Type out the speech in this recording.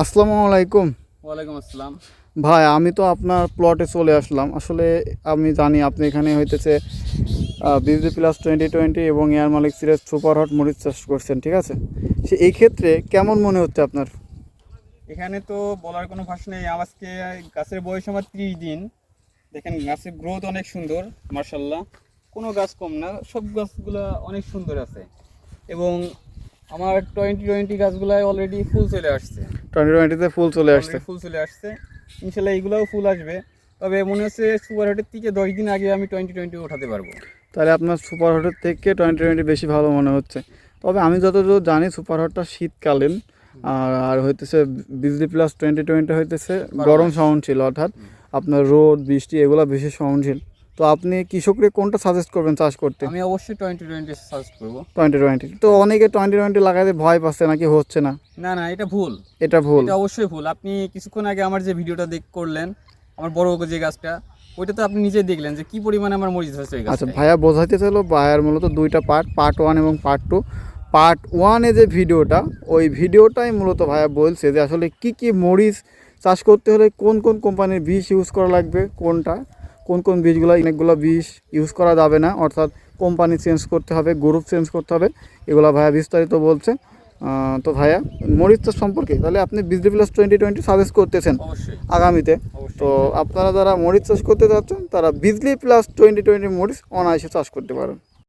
আসসালামু আলাইকুম। ওয়ালাইকুম আসসালাম। ভাই আমি তো আপনার প্লটে চলে আসলাম। আসলে আমি জানি আপনি এখানে হইতেছে বিজলি প্লাস 2020 এবং এয়ার মালিক সিরিজ সুপার হট মরিচ চাষ করছেন, ঠিক আছে? এই ক্ষেত্রে কেমন মনে হচ্ছে আপনার? এখানে তো বলার কোনো ভাষা নেই। আজকে গাছের বয়স আমার 30 দিন। দেখেন গাছের গ্রোথ অনেক সুন্দর, মার্শাল্লাহ। কোনো গাছ কম না, সব গাছগুলো অনেক সুন্দর আছে। এবং আমার 2020 গাছগুলায় অলরেডি ফুল চলে আসছে। 2020-তে ফুল চলে আসছে। অলরেডি ফুল চলে আসছে, ইনশাল্লাহ এগুলোও ফুল আসবে। তবে মনে হচ্ছে সুপার হটের থেকে 10 দিন আগে আমি 2020 ওঠাতে পারবো। তাহলে আপনার সুপার হটের থেকে 2020 বেশি ভালো মনে হচ্ছে। তবে আমি যতদূর জানি সুপার হটটা শীতকালীন, আর হইতেছে বিজলি প্লাস 2020 হইতেছে গরম সহনশীল, অর্থাৎ আপনার রোদ বৃষ্টি এগুলো বেশি সহনশীল। তো আপনি কৃষককে কোনটা সাজেস্ট করবেন চাষ করতে? আমি অবশ্যই 2020 সাজেস্ট করবো। 2020 তো অনেকে 2020 লাগাতে ভয় পাচ্ছে, নাকি হচ্ছে না? না না, এটা ভুল। এটা ভুল। এটা অবশ্যই ভুল। আপনি কিছুক্ষণ আগে আমার যে ভিডিওটা করলেন, আমার বড় যে গাছটা, ওইটা তো আপনি নিজেই দেখলেন যে কি পরিমাণে আমার মরিচ হয়েছে ওই আচ্ছা গাছটায়। ভাইয়া বোঝাইতে চাইলো, ভাইয়ার মূলত দুইটা পার্ট 1 এবং পার্ট 2। পার্ট 1-এ যে ভিডিওটা, ওই ভিডিওটাই মূলত ভাইয়া বলছে যে আসলে কি কি মরিচ চাষ করতে হলে কোন কোন কোম্পানির বীজ ইউজ করা লাগবে, কোন কোন বীজগুলো, অনেকগুলো বীজ ইউজ করা যাবে না, অর্থাৎ কোম্পানি চেঞ্জ করতে হবে, গ্রুপ চেঞ্জ করতে হবে, এগুলো ভাইয়া বিস্তারিত বলছে। তো ভাইয়া মরিচ চাষ সম্পর্কে তাহলে আপনি বিজলি প্লাস 2020 সাজেস্ট করতেছেন অবশ্যই আগামীতে। তো অবশ্যই। আপনারা যারা মরিচ চাষ করতে যাচ্ছেন তারা বিজলি প্লাস 2020 মরিচ অনায়াসে চাষ করতে পারেন।